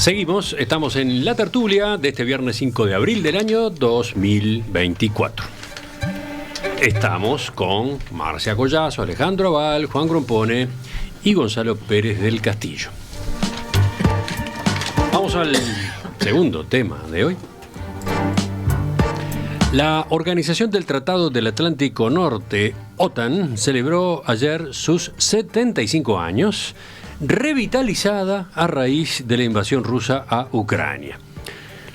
Seguimos, estamos en la tertulia de este viernes 5 de abril del año 2024. Estamos con Marcia Collazo, Alejandro Aval, Juan Grompone y Gonzalo Pérez del Castillo. Vamos al segundo tema de hoy. La Organización del Tratado del Atlántico Norte, OTAN, celebró ayer sus 75 años, revitalizada a raíz de la invasión rusa a Ucrania.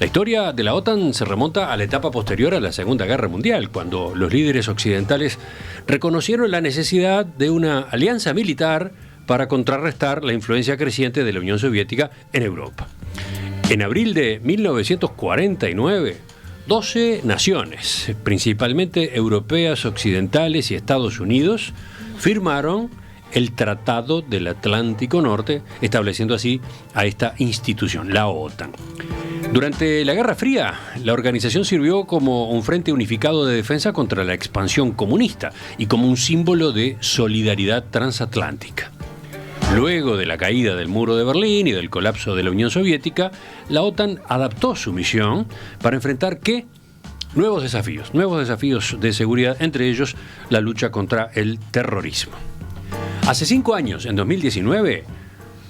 La historia de la OTAN se remonta a la etapa posterior a la Segunda Guerra Mundial, cuando los líderes occidentales reconocieron la necesidad de una alianza militar para contrarrestar la influencia creciente de la Unión Soviética en Europa. En abril de 1949, 12 naciones, principalmente europeas, occidentales y Estados Unidos, firmaron el Tratado del Atlántico Norte, estableciendo así a esta institución, la OTAN. Durante la Guerra Fría, la organización sirvió como un frente unificado de defensa contra la expansión comunista y como un símbolo de solidaridad transatlántica. Luego de la caída del muro de Berlín y del colapso de la Unión Soviética, la OTAN adaptó su misión para enfrentar ¿qué? Nuevos desafíos de seguridad, entre ellos la lucha contra el terrorismo. Hace 5 años, en 2019,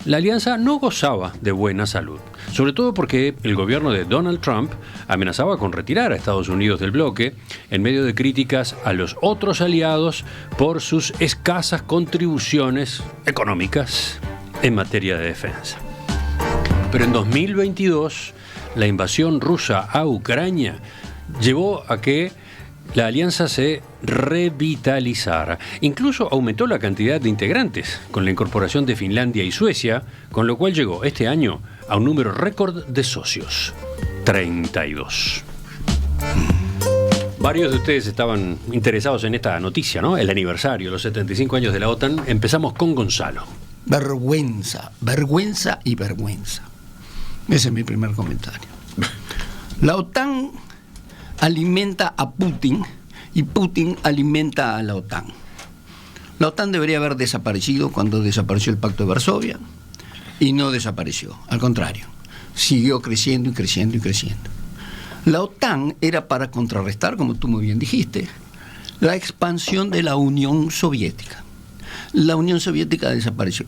la alianza no gozaba de buena salud, sobre todo porque el gobierno de Donald Trump amenazaba con retirar a Estados Unidos del bloque en medio de críticas a los otros aliados por sus escasas contribuciones económicas en materia de defensa. Pero en 2022, la invasión rusa a Ucrania llevó a que la alianza se revitalizara. Incluso aumentó la cantidad de integrantes con la incorporación de Finlandia y Suecia, con lo cual llegó este año a un número récord de socios, 32. Varios de ustedes estaban interesados en esta noticia, ¿no? El aniversario, los 75 años de la OTAN. Empezamos con Gonzalo. Vergüenza, vergüenza y vergüenza. Ese es mi primer comentario. La OTAN alimenta a Putin y Putin alimenta a la OTAN. La OTAN debería haber desaparecido cuando desapareció el Pacto de Varsovia y no desapareció, al contrario, siguió creciendo y creciendo y creciendo. La OTAN era para contrarrestar, como tú muy bien dijiste, la expansión de la Unión Soviética. La Unión Soviética desapareció.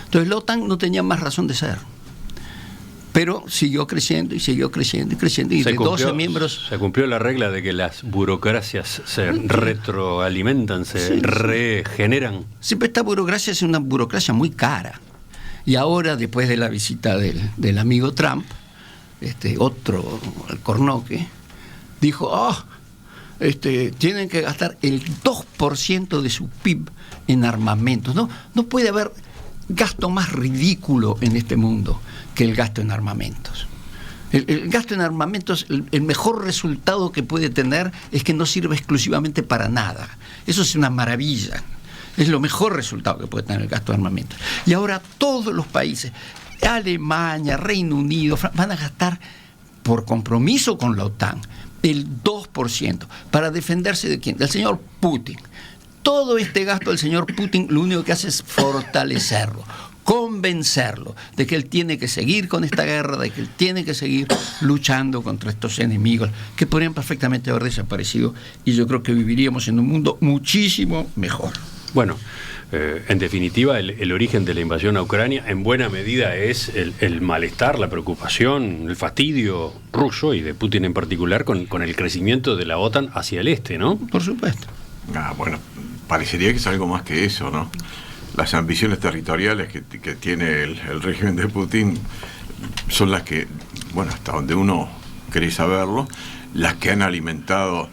Entonces la OTAN no tenía más razón de ser. Pero siguió creciendo y siguió creciendo y creciendo. Y de 12 miembros... Se cumplió la regla de que las burocracias se retroalimentan, se regeneran. Siempre esta burocracia es una burocracia muy cara. Y ahora, después de la visita del amigo Trump, otro alcornoque, dijo, tienen que gastar el 2% de su PIB en armamentos. No puede haber gasto más ridículo en este mundo que el gasto en armamentos. El gasto en armamentos, el mejor resultado que puede tener es que no sirve exclusivamente para nada. Eso es una maravilla. Es lo mejor resultado que puede tener el gasto de armamentos. Y ahora todos los países, Alemania, Reino Unido, van a gastar por compromiso con la OTAN el 2%. ¿Para defenderse de quién? Del señor Putin. Todo este gasto del señor Putin lo único que hace es fortalecerlo, convencerlo de que él tiene que seguir con esta guerra, de que él tiene que seguir luchando contra estos enemigos que podrían perfectamente haber desaparecido, y yo creo que viviríamos en un mundo muchísimo mejor. Bueno, en definitiva, el origen de la invasión a Ucrania en buena medida es el malestar, la preocupación, el fastidio ruso y de Putin en particular con el crecimiento de la OTAN hacia el este, ¿no? Por supuesto. Bueno, parecería que es algo más que eso, ¿no? Las ambiciones territoriales que tiene el régimen de Putin son las que, bueno, hasta donde uno quiere saberlo, las que han alimentado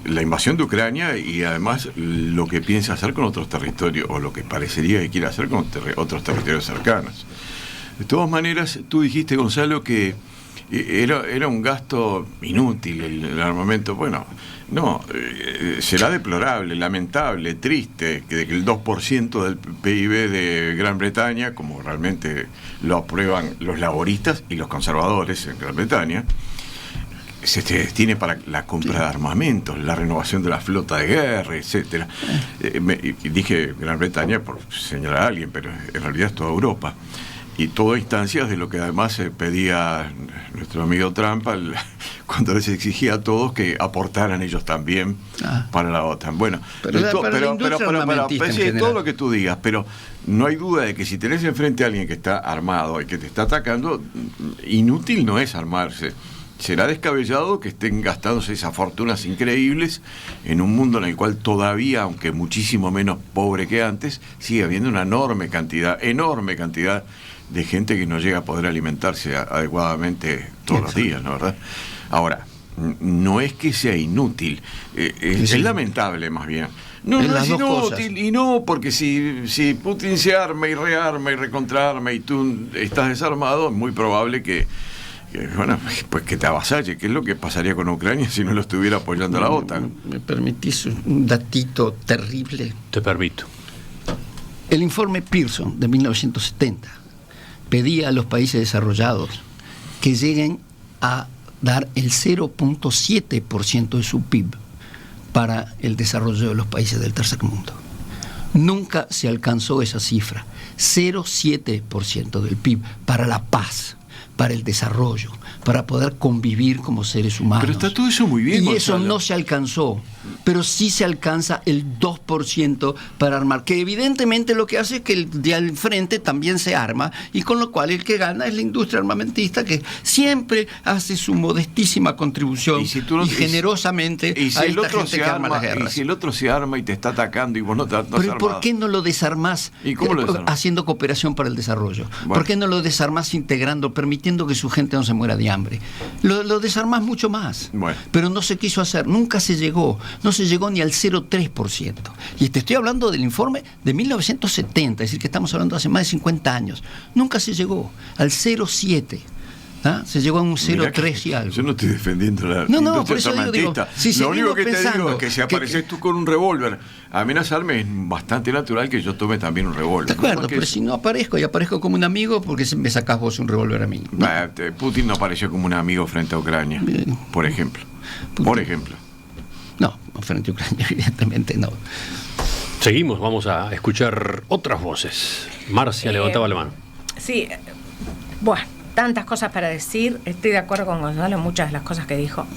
la invasión de Ucrania y además lo que piensa hacer con otros territorios, o lo que parecería que quiere hacer con otros territorios cercanos. De todas maneras, tú dijiste, Gonzalo, que era un gasto inútil el armamento. Bueno, no, será deplorable, lamentable, triste que el 2% del PIB de Gran Bretaña, como realmente lo aprueban los laboristas y los conservadores en Gran Bretaña, se destine para la compra de armamentos, la renovación de la flota de guerra, etcétera. Dije Gran Bretaña por señalar a alguien, pero en realidad es toda Europa. Y todo a instancias de lo que además pedía nuestro amigo Trump cuando les exigía a todos que aportaran ellos también para la OTAN. Bueno, pero sí, todo lo que tú digas, pero no hay duda de que si tenés enfrente a alguien que está armado y que te está atacando, inútil no es armarse. Será descabellado que estén gastándose esas fortunas increíbles en un mundo en el cual todavía, aunque muchísimo menos pobre que antes, sigue habiendo una enorme cantidad de gente que no llega a poder alimentarse adecuadamente todos los días, ¿no, verdad? Ahora, no es que sea inútil, es lamentable más bien. No es inútil, y no, porque si Putin se arma y rearma y recontraarma y tú estás desarmado, es muy probable que pues que te avasalle, que es lo que pasaría con Ucrania si no lo estuviera apoyando la OTAN. ¿Me permitís un datito terrible? Te permito. El informe Pearson de 1970 pedía a los países desarrollados que lleguen a dar el 0.7% de su PIB para el desarrollo de los países del tercer mundo. Nunca se alcanzó esa cifra, 0.7% del PIB para la paz, para el desarrollo, para poder convivir como seres humanos. Pero está todo eso muy bien, y Gonzalo. eso no se alcanzó, pero sí se alcanza el 2% para armar, que evidentemente lo que hace es que el de al frente también se arma, y con lo cual el que gana es la industria armamentista, que siempre hace su modestísima contribución y generosamente y si a el esta otro gente se que arma las arma, guerras. y si el otro se arma y te está atacando y vos no estás Pero armado. ¿por qué no lo desarmás? ¿Y cómo lo desarmás? Haciendo cooperación para el desarrollo. Bueno. ¿Por qué no lo desarmás integrando, permitiendo que su gente no se muera de hambre? Lo desarmás mucho más. Bueno. Pero no se quiso hacer, nunca se llegó. No se llegó ni al 0.3%. Y te estoy hablando del informe de 1970, es decir, que estamos hablando hace más de 50 años. Nunca se llegó al 0.7%. ¿Ah? Se llegó a un 0.3 y algo. Yo no estoy defendiendo la No, industria por eso digo, armamentista. si lo único que pensando te digo es que si apareces tú con un revólver a amenazarme, es bastante natural que yo tome también un revólver. De acuerdo, ¿no? pero si no aparezco y aparezco como un amigo, porque me sacás vos un revólver a mí, ¿no? Putin no apareció como un amigo frente a Ucrania, por ejemplo. Por ejemplo. No, frente a Ucrania, evidentemente no. Seguimos, vamos a escuchar otras voces. Marcia levantaba la mano. Sí, bueno, tantas cosas para decir. Estoy de acuerdo con Gonzalo en muchas de las cosas que dijo.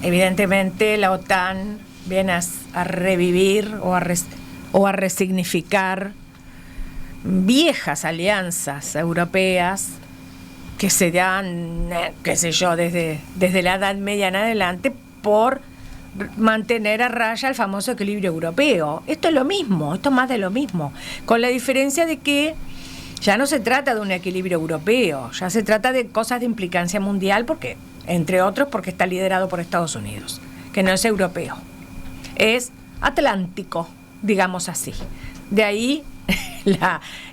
Evidentemente la OTAN viene a revivir o a resignificar viejas alianzas europeas que se dan, qué sé yo, desde la Edad Media en adelante, por mantener a raya el famoso equilibrio europeo. Esto es lo mismo, esto es más de lo mismo, con la diferencia de que ya no se trata de un equilibrio europeo, ya se trata de cosas de implicancia mundial, porque, entre otros, porque está liderado por Estados Unidos, que no es europeo, es atlántico, digamos así. De ahí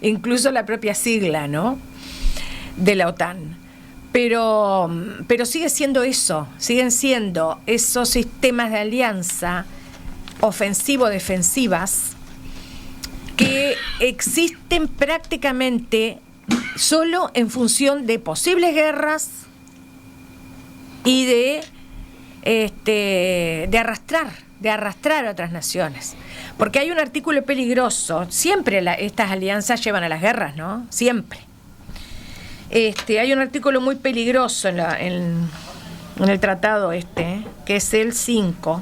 incluso la propia sigla, ¿no?, de la OTAN. Pero sigue siendo eso, siguen siendo esos sistemas de alianza ofensivo-defensivas que existen prácticamente solo en función de posibles guerras y de arrastrar a otras naciones. Porque hay un artículo peligroso, siempre estas alianzas llevan a las guerras, ¿no? Siempre. Hay un artículo muy peligroso en el tratado que es el 5,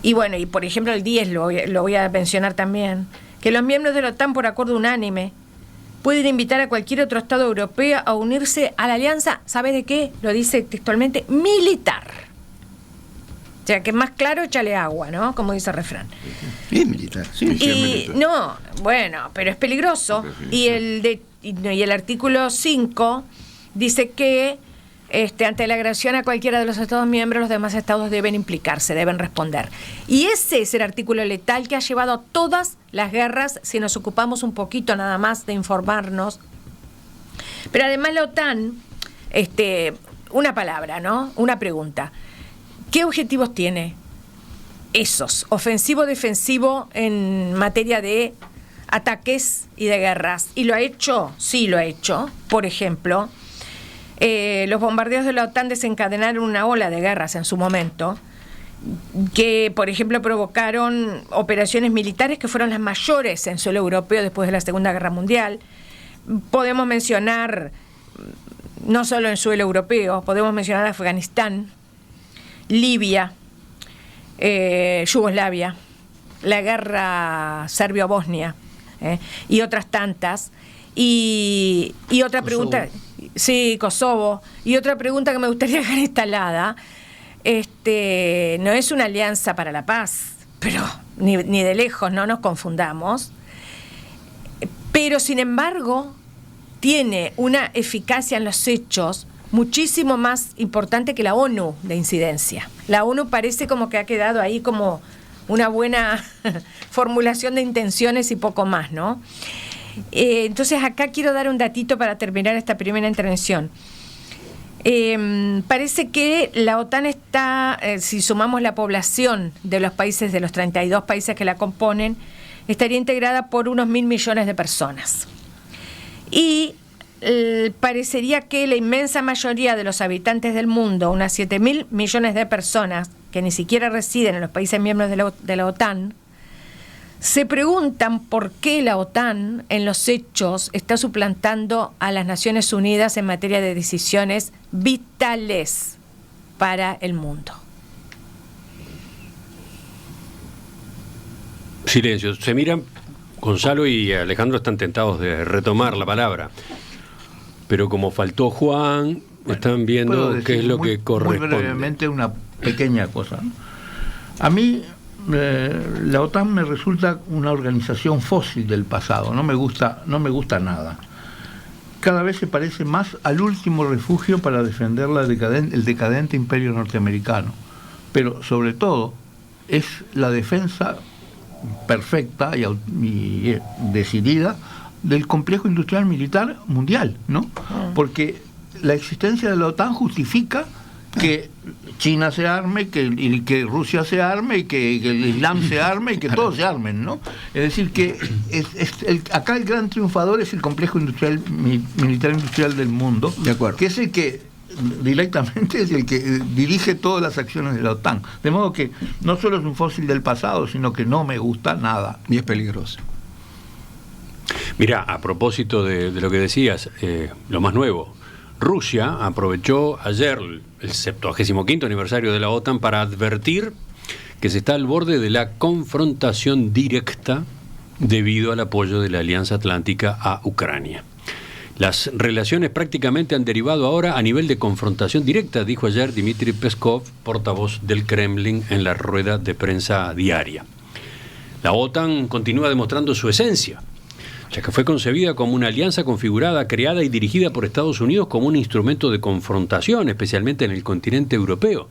y bueno, y por ejemplo el 10 lo voy a mencionar también, que los miembros de la OTAN, por acuerdo unánime, pueden invitar a cualquier otro Estado europeo a unirse a la alianza, ¿sabes de qué? Lo dice textualmente, militar. O sea, que más claro, échale agua, ¿no? Como dice el refrán. Es militar, sí. Y no, bueno, pero es peligroso. Y el artículo 5 dice que ante la agresión a cualquiera de los Estados miembros, los demás Estados deben implicarse, deben responder. Y ese es el artículo letal que ha llevado a todas las guerras, si nos ocupamos un poquito nada más de informarnos. Pero además la OTAN, una palabra, ¿no? Una pregunta. ¿Qué objetivos tiene esos? Ofensivo-defensivo en materia de ataques y de guerras. ¿Y lo ha hecho? Sí, lo ha hecho. Por ejemplo, los bombardeos de la OTAN desencadenaron una ola de guerras en su momento, que, por ejemplo, provocaron operaciones militares que fueron las mayores en suelo europeo después de la Segunda Guerra Mundial. Podemos mencionar, no solo en suelo europeo, podemos mencionar Afganistán, Libia, Yugoslavia, la guerra serbio-bosnia, y otras tantas. Y otra pregunta, sí, Kosovo, y otra pregunta que me gustaría dejar instalada, no es una alianza para la paz, pero ni de lejos, no nos confundamos, pero sin embargo tiene una eficacia en los hechos muchísimo más importante que la ONU de incidencia. La ONU parece como que ha quedado ahí como una buena formulación de intenciones y poco más, ¿no? Entonces acá quiero dar un datito para terminar esta primera intervención. Parece que la OTAN está, si sumamos la población de los países, de los 32 países que la componen, estaría integrada por unos 1.000 millones de personas. Y parecería que la inmensa mayoría de los habitantes del mundo, unas 7.000 millones de personas que ni siquiera residen en los países miembros de la OTAN, se preguntan por qué la OTAN en los hechos está suplantando a las Naciones Unidas en materia de decisiones vitales para el mundo. Silencio. Se miran, Gonzalo y Alejandro están tentados de retomar la palabra, pero como faltó Juan, están viendo qué es lo que corresponde. Muy brevemente una pequeña cosa, ¿no? A mí la OTAN me resulta una organización fósil del pasado, no me gusta nada. Cada vez se parece más al último refugio para defender el decadente imperio norteamericano, pero sobre todo es la defensa perfecta y decidida del complejo industrial militar mundial, ¿no? Porque la existencia de la OTAN justifica que China se arme, que Rusia se arme, y que el Islam se arme, y que todos se armen, ¿no? Es decir, que acá el gran triunfador es el complejo militar industrial del mundo, de acuerdo, que es el que directamente es el que dirige todas las acciones de la OTAN. De modo que no solo es un fósil del pasado, sino que no me gusta nada. Y es peligroso. Mira, a propósito de lo que decías, lo más nuevo, Rusia aprovechó ayer el 75º aniversario de la OTAN para advertir que se está al borde de la confrontación directa debido al apoyo de la Alianza Atlántica a Ucrania. Las relaciones prácticamente han derivado ahora a nivel de confrontación directa, dijo ayer Dmitry Peskov, portavoz del Kremlin, en la rueda de prensa diaria. La OTAN continúa demostrando su esencia, ya que fue concebida como una alianza configurada, creada y dirigida por Estados Unidos como un instrumento de confrontación, especialmente en el continente europeo.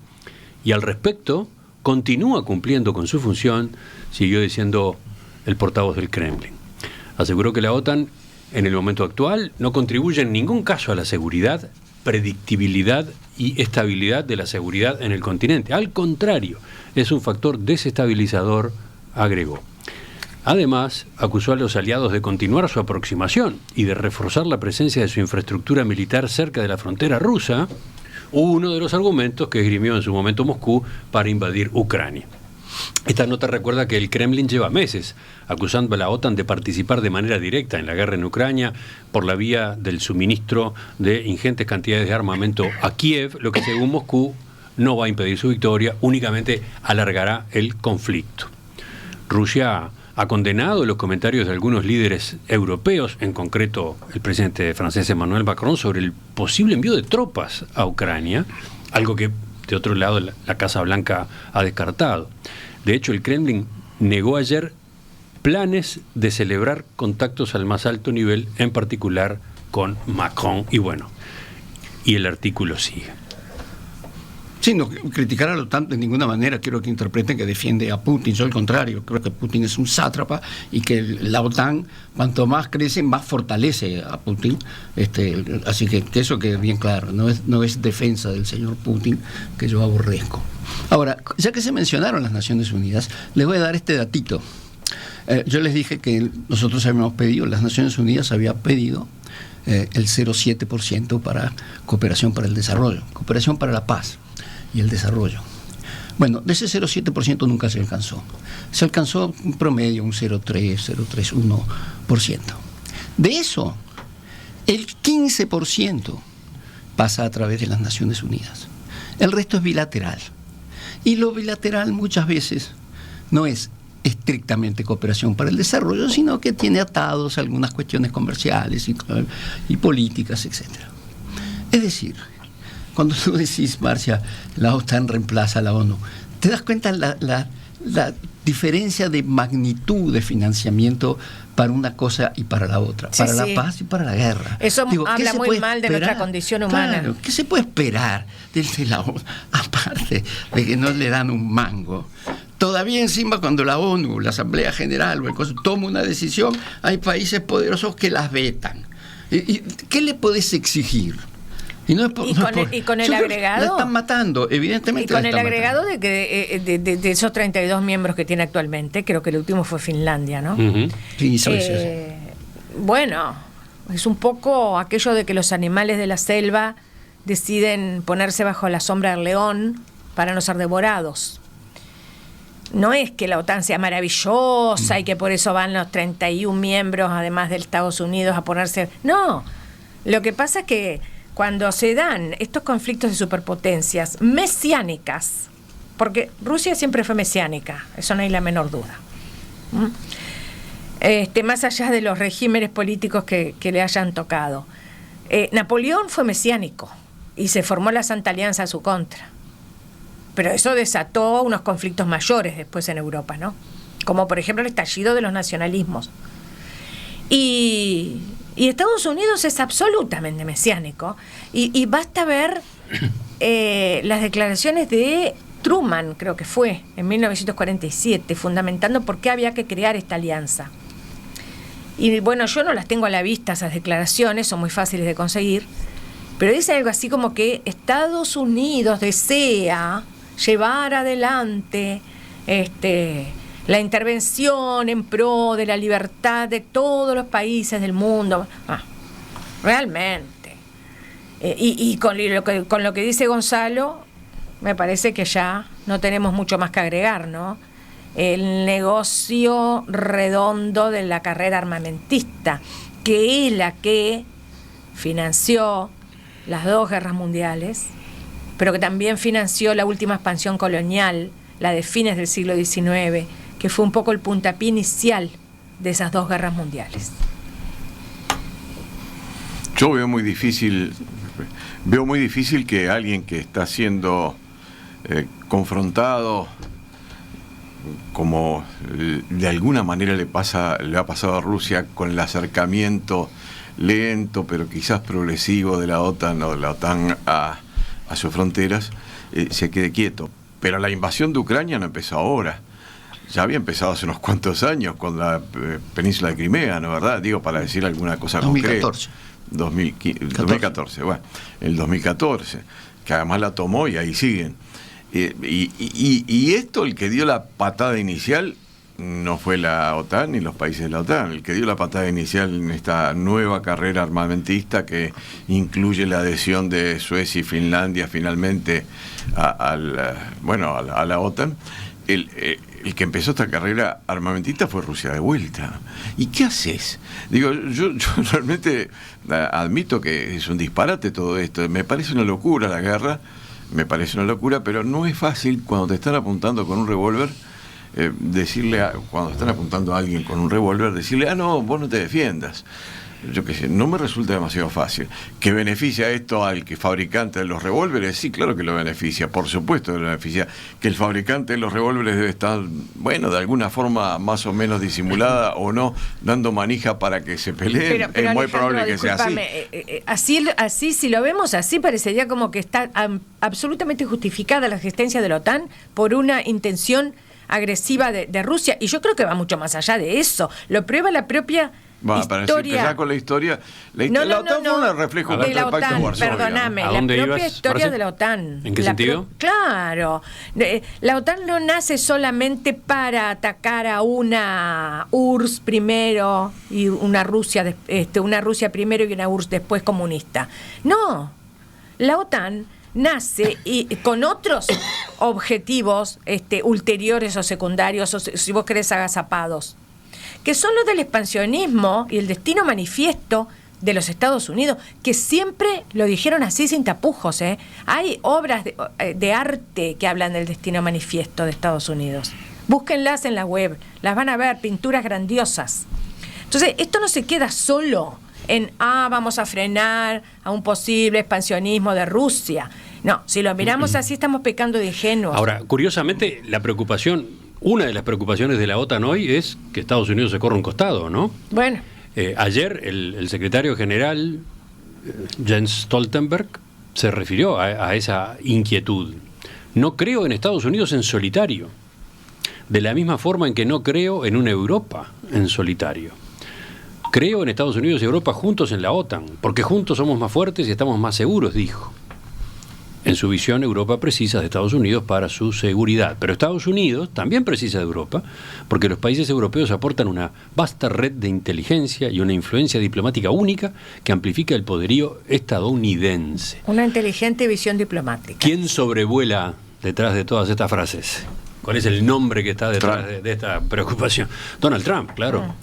Y al respecto, continúa cumpliendo con su función, siguió diciendo el portavoz del Kremlin. Aseguró que la OTAN, en el momento actual, no contribuye en ningún caso a la seguridad, predictibilidad y estabilidad de la seguridad en el continente. Al contrario, es un factor desestabilizador, agregó. Además, acusó a los aliados de continuar su aproximación y de reforzar la presencia de su infraestructura militar cerca de la frontera rusa, uno de los argumentos que esgrimió en su momento Moscú para invadir Ucrania. Esta nota recuerda que el Kremlin lleva meses acusando a la OTAN de participar de manera directa en la guerra en Ucrania por la vía del suministro de ingentes cantidades de armamento a Kiev, lo que según Moscú no va a impedir su victoria, únicamente alargará el conflicto. Rusia ha condenado los comentarios de algunos líderes europeos, en concreto el presidente francés Emmanuel Macron, sobre el posible envío de tropas a Ucrania, algo que de otro lado la Casa Blanca ha descartado. De hecho, el Kremlin negó ayer planes de celebrar contactos al más alto nivel, en particular con Macron, y el artículo sigue. Sí, no criticar a la OTAN de ninguna manera quiero que interpreten que defiende a Putin. Yo al contrario, creo que Putin es un sátrapa y que la OTAN, cuanto más crece, más fortalece a Putin. Así que eso quede bien claro, no es defensa del señor Putin, que yo aborrezco. Ahora, ya que se mencionaron las Naciones Unidas, les voy a dar este datito. Yo les dije que nosotros habíamos pedido, las Naciones Unidas había pedido el 0,7% para cooperación para el desarrollo, cooperación para la paz y el desarrollo. Bueno, de ese 0,7% nunca se alcanzó. Se alcanzó un promedio, un 0,3, 0,31%. De eso, el 15% pasa a través de las Naciones Unidas. El resto es bilateral. Y lo bilateral muchas veces no es estrictamente cooperación para el desarrollo, sino que tiene atados algunas cuestiones comerciales y políticas, etc. Es decir, cuando tú decís, Marcia, la OTAN reemplaza a la ONU, te das cuenta la diferencia de magnitud de financiamiento para una cosa y para la otra, Sí, para sí. la paz y para la guerra. Eso ¿qué habla se muy puede mal de nuestra condición humana. Claro, ¿qué se puede esperar desde la ONU? Aparte de que no le dan un mango. Todavía encima cuando la ONU, la Asamblea General o el Consejo toma una decisión, hay países poderosos que las vetan. ¿Y qué le podés exigir? Y con el agregado. La están matando, evidentemente. Y con la el están agregado matando. de que de esos 32 miembros que tiene actualmente, creo que el último fue Finlandia, ¿no? Ujú. Sí, Suecia, sí. Bueno, es un poco aquello de que los animales de la selva deciden ponerse bajo la sombra del león para no ser devorados. No es que la OTAN sea maravillosa y que por eso van los 31 miembros, además de Estados Unidos, a ponerse... No, lo que pasa es que cuando se dan estos conflictos de superpotencias mesiánicas, porque Rusia siempre fue mesiánica, eso no hay la menor duda. Más allá de los regímenes políticos que le hayan tocado. Napoleón fue mesiánico y se formó la Santa Alianza a su contra. Pero eso desató unos conflictos mayores después en Europa, ¿no? Como por ejemplo el estallido de los nacionalismos. Y Estados Unidos es absolutamente mesiánico. Y basta ver las declaraciones de Truman, creo que fue, en 1947, fundamentando por qué había que crear esta alianza. Y bueno, yo no las tengo a la vista, esas declaraciones, son muy fáciles de conseguir, pero dice algo así como que Estados Unidos desea llevar adelante la intervención en pro de la libertad de todos los países del mundo. Realmente. Y con lo que dice Gonzalo, me parece que ya no tenemos mucho más que agregar, ¿no? El negocio redondo de la carrera armamentista, que es la que financió las 2 guerras mundiales, pero que también financió la última expansión colonial, la de fines del siglo XIX, que fue un poco el puntapié inicial de esas 2 guerras mundiales. Yo veo muy difícil que alguien que está siendo confrontado, como de alguna manera le ha pasado a Rusia, con el acercamiento lento pero quizás progresivo de la OTAN o de la OTAN a sus fronteras, se quede quieto. Pero la invasión de Ucrania no empezó ahora. Ya había empezado hace unos cuantos años con la península de Crimea, ¿no es verdad? Digo, para decir alguna cosa 2014. concreta. 2014, bueno, el 2014, que además la tomó y ahí siguen. Y esto, el que dio la patada inicial, no fue la OTAN ni los países de la OTAN. El que dio la patada inicial en esta nueva carrera armamentista que incluye la adhesión de Suecia y Finlandia finalmente a la OTAN, el que empezó esta carrera armamentista fue Rusia de vuelta. ¿Y qué haces? Digo, yo realmente admito que es un disparate todo esto. Me parece una locura la guerra, pero no es fácil cuando te están apuntando con un revólver, cuando están apuntando a alguien con un revólver, decirle, no, vos no te defiendas. Yo qué sé, no me resulta demasiado fácil. ¿Que beneficia esto al que fabricante de los revólveres? Sí, claro que lo beneficia, por supuesto que lo beneficia. Que el fabricante de los revólveres debe estar, bueno, de alguna forma más o menos disimulada o no, dando manija para que se peleen. Pero es muy Alejandro, probable que sea así. Así, si lo vemos así, parecería como que está absolutamente justificada la existencia de la OTAN por una intención agresiva de Rusia. Y yo creo que va mucho más allá de eso. Lo prueba la propia... Para empezar con la historia, No, la OTAN fue un reflejo de la del Pacto de OTAN, Varsovia, perdóname, ¿no? ¿A la dónde propia ibas, historia Marce? de la OTAN. ¿En qué sentido? Claro, la OTAN no nace solamente para atacar a una URSS primero y una Rusia primero y una URSS después comunista. No, la OTAN nace y con otros objetivos ulteriores o secundarios, o si vos querés agazapados, que son los del expansionismo y el destino manifiesto de los Estados Unidos, que siempre lo dijeron así sin tapujos. Hay obras de arte que hablan del destino manifiesto de Estados Unidos. Búsquenlas en la web, las van a ver, pinturas grandiosas. Entonces, esto no se queda solo en, vamos a frenar a un posible expansionismo de Rusia. No, si lo miramos así estamos pecando de ingenuos. Ahora, curiosamente, una de las preocupaciones de la OTAN hoy es que Estados Unidos se corra un costado, ¿no? Bueno. Ayer el secretario general Jens Stoltenberg se refirió a esa inquietud. No creo en Estados Unidos en solitario, de la misma forma en que no creo en una Europa en solitario. Creo en Estados Unidos y Europa juntos en la OTAN, porque juntos somos más fuertes y estamos más seguros, dijo. En su visión, Europa precisa de Estados Unidos para su seguridad, pero Estados Unidos también precisa de Europa, porque los países europeos aportan una vasta red de inteligencia y una influencia diplomática única que amplifica el poderío estadounidense. Una inteligente visión diplomática. ¿Quién sobrevuela detrás de todas estas frases? ¿Cuál es el nombre que está detrás de esta preocupación? Donald Trump, claro.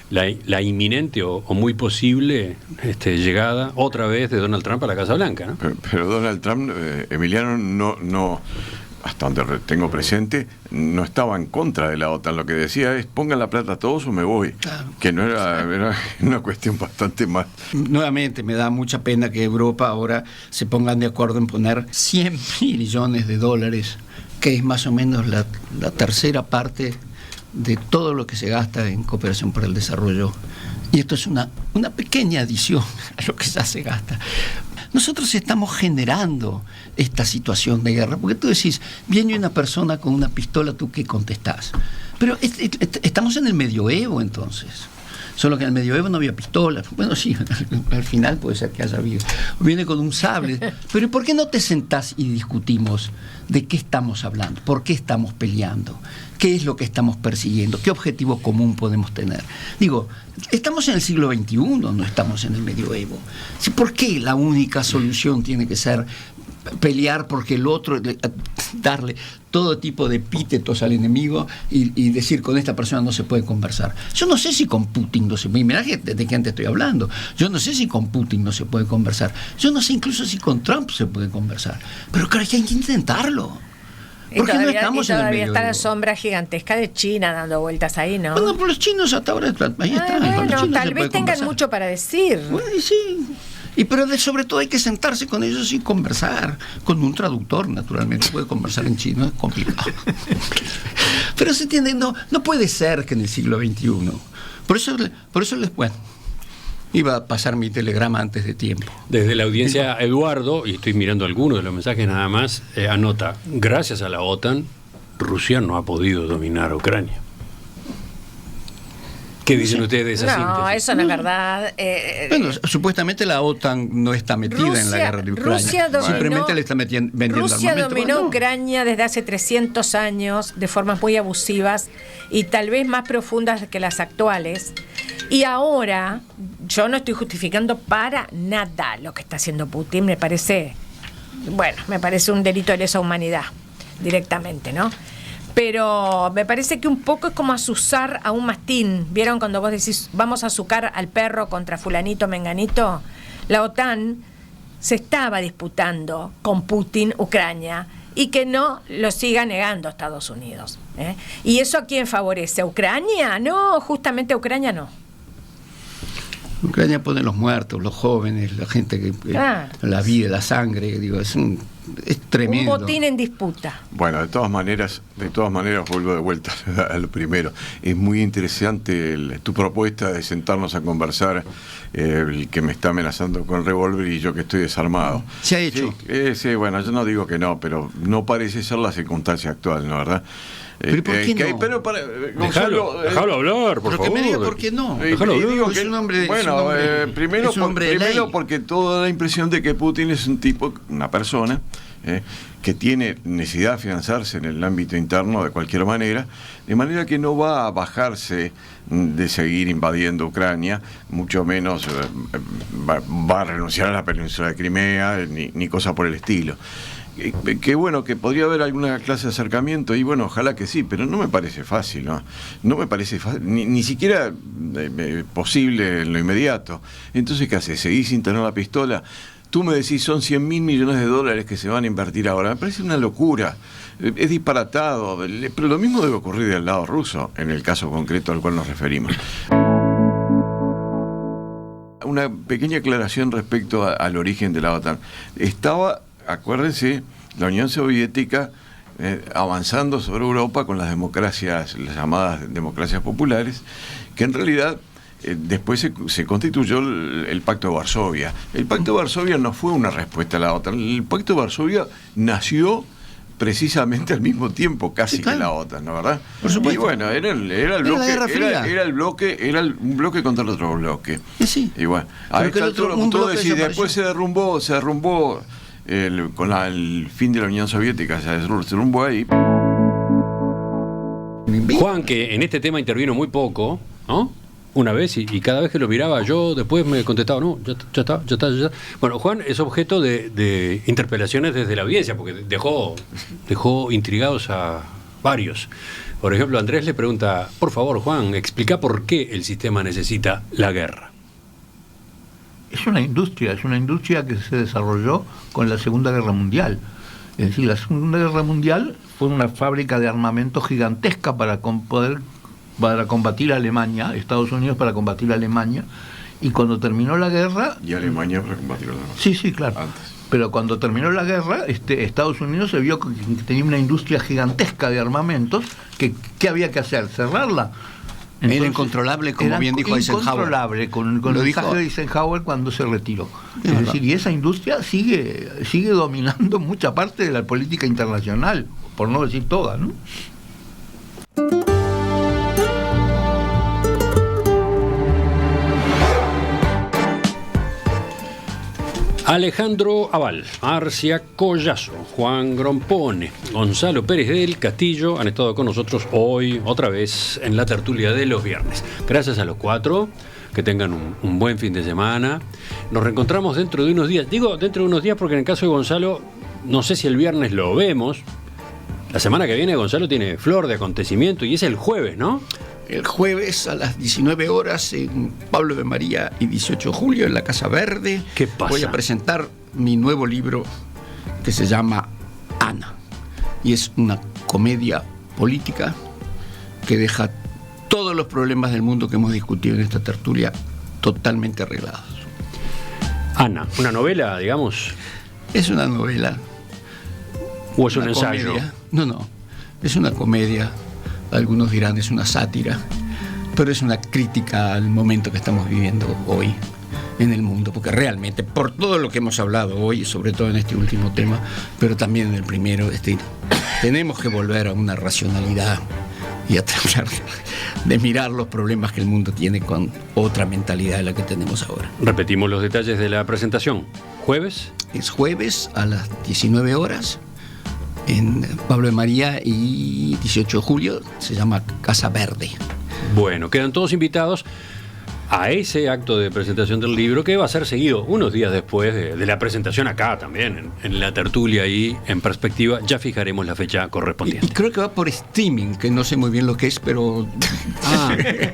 La inminente o muy posible llegada otra vez de Donald Trump a la Casa Blanca, ¿no? Pero Donald Trump, Emiliano, no, hasta donde tengo presente, no estaba en contra de la OTAN. Lo que decía es, pongan la plata todos o me voy. Claro. Que no era una cuestión bastante más. Nuevamente, me da mucha pena que Europa ahora se pongan de acuerdo en poner 100 millones de dólares, que es más o menos la tercera parte de todo lo que se gasta en cooperación para el desarrollo. Y esto es una pequeña adición a lo que ya se gasta. Nosotros estamos generando esta situación de guerra, porque tú decís, viene una persona con una pistola, ¿tú qué contestás? Pero estamos en el medioevo entonces. Solo que en el medioevo no había pistolas. Bueno, sí, al final puede ser que haya habido. Viene con un sable. Pero ¿por qué no te sentás y discutimos de qué estamos hablando? ¿Por qué estamos peleando? ¿Qué es lo que estamos persiguiendo? ¿Qué objetivo común podemos tener? Digo, estamos en el siglo XXI, no estamos en el medioevo. ¿Por qué la única solución tiene que ser pelear porque el otro, darle todo tipo de epítetos al enemigo y decir con esta persona no se puede conversar? Yo no sé si con Putin no se puede, mirá de quién te estoy hablando, yo no sé si con Putin no se puede conversar, yo no sé incluso si con Trump se puede conversar, pero creo que hay que intentarlo. ¿Por qué no estamos en el medioevo? Está la sombra gigantesca de China dando vueltas ahí, ¿no? Bueno, pero los chinos hasta ahora ahí están. Bueno, tal vez tengan mucho para decir. Bueno, sí. Pero sobre todo hay que sentarse con ellos y conversar. Con un traductor, naturalmente. Puede conversar en chino, es complicado. Pero se entiende, no puede ser que en el siglo XXI. Por eso bueno, iba a pasar mi telegrama antes de tiempo. Desde la audiencia, Eduardo, y estoy mirando algunos de los mensajes nada más, anota, gracias a la OTAN, Rusia no ha podido dominar Ucrania. ¿Qué dicen ustedes de esa síntesis? No, eso no es verdad. Bueno, supuestamente la OTAN no está metida en la guerra de Ucrania. Simplemente le está vendiendo Rusia armamento. Dominó Ucrania desde hace 300 años de formas muy abusivas y tal vez más profundas que las actuales. Y ahora, yo no estoy justificando para nada lo que está haciendo Putin. Me parece un delito de lesa humanidad, directamente, ¿no? Pero me parece que un poco es como azuzar a un mastín. ¿Vieron cuando vos decís, vamos a azucar al perro contra fulanito, menganito? La OTAN se estaba disputando con Putin, Ucrania, y que no lo siga negando Estados Unidos. ¿Y eso a quién favorece? ¿A Ucrania? No, justamente a Ucrania no. Ucrania pone los muertos, los jóvenes, la gente que la vida, la sangre, digo, es tremendo. Un botín en disputa. Bueno, de todas maneras vuelvo de vuelta a lo primero. Es muy interesante tu propuesta de sentarnos a conversar, el que me está amenazando con revólver y yo que estoy desarmado. Se ha hecho. Sí, bueno, yo no digo que no, pero no parece ser la circunstancia actual, ¿no, verdad? ¿Pero por qué no? Pero Gonzalo, déjalo hablar, por favor. Que me diga por qué no. Es un hombre, primero porque todo da la impresión de que Putin es una persona que tiene necesidad de afianzarse en el ámbito interno de cualquier manera, de manera que no va a bajarse de seguir invadiendo Ucrania, mucho menos va a renunciar a la península de Crimea, ni cosa por el estilo. Que bueno, que podría haber alguna clase de acercamiento, y bueno, ojalá que sí, pero no me parece fácil, ¿no? No me parece fácil, ni siquiera posible en lo inmediato. Entonces, ¿qué haces? ¿Seguís sin tener la pistola? Tú me decís, son 100.000 millones de dólares que se van a invertir ahora. Me parece una locura, es disparatado, pero lo mismo debe ocurrir del lado ruso, en el caso concreto al cual nos referimos. Una pequeña aclaración respecto al origen de la OTAN. Acuérdense, la Unión Soviética avanzando sobre Europa con las democracias, las llamadas democracias populares, que en realidad después se constituyó el Pacto de Varsovia. El Pacto de Varsovia no fue una respuesta a la OTAN. El Pacto de Varsovia nació precisamente al mismo tiempo casi que la OTAN, ¿no, verdad? Por supuesto. Y bueno, era un bloque contra el otro bloque. Sí. Y bueno, ahí está todo decir, después se derrumbó con el fin de la Unión Soviética, se derrumbó ahí. Juan, que en este tema intervino muy poco, ¿no? Una vez, y cada vez que lo miraba yo, después me contestaba, no, ya está. Bueno, Juan es objeto de interpelaciones desde la audiencia, porque dejó intrigados a varios. Por ejemplo, Andrés le pregunta, por favor, Juan, explica por qué el sistema necesita la guerra. Es una industria que se desarrolló con la Segunda Guerra Mundial. Es decir, la Segunda Guerra Mundial fue una fábrica de armamento gigantesca para combatir a Alemania, Estados Unidos para combatir a Alemania, y cuando terminó la guerra... Y Alemania para combatir a Alemania. Sí, claro. Antes. Pero cuando terminó la guerra, Estados Unidos se vio que tenía una industria gigantesca de armamentos, ¿qué había que hacer? ¿Cerrarla? Entonces, era incontrolable, como bien dijo Eisenhower. Incontrolable, con el mensaje de Eisenhower cuando se retiró. Es decir, y esa industria sigue dominando mucha parte de la política internacional, por no decir toda, ¿no? Alejandro Aval, Arcia Collazo, Juan Grompone, Gonzalo Pérez del Castillo han estado con nosotros hoy, otra vez, en la tertulia de los viernes. Gracias a los cuatro, que tengan un buen fin de semana. Nos reencontramos dentro de unos días. Digo dentro de unos días porque en el caso de Gonzalo, no sé si el viernes lo vemos. La semana que viene Gonzalo tiene flor de acontecimiento y es el jueves, ¿no? El jueves a las 19 horas en Pablo de María y 18 de julio en la Casa Verde. ¿Qué pasa? Voy a presentar mi nuevo libro que se llama Ana. Y es una comedia política que deja todos los problemas del mundo que hemos discutido en esta tertulia totalmente arreglados. Ana, ¿una novela, digamos? Es una novela. ¿O es un ensayo? Comedia. No, es una comedia. Algunos dirán es una sátira, pero es una crítica al momento que estamos viviendo hoy en el mundo, porque realmente, por todo lo que hemos hablado hoy, sobre todo en este último tema, pero también en el primero, tenemos que volver a una racionalidad y a tratar de mirar los problemas que el mundo tiene con otra mentalidad de la que tenemos ahora. Repetimos los detalles de la presentación. ¿Jueves? Es jueves a las 19 horas. En Pablo de María y 18 de julio, se llama Casa Verde. Bueno, quedan todos invitados a ese acto de presentación del libro que va a ser seguido unos días después de la presentación acá también, en la tertulia y en perspectiva. Ya fijaremos la fecha correspondiente. Y creo que va por streaming, que no sé muy bien lo que es, pero...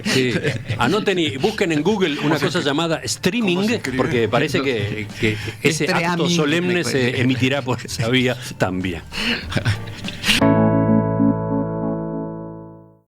Sí. Anoten y busquen en Google una cosa llamada streaming, porque parece que ese acto solemne se emitirá por esa vía también.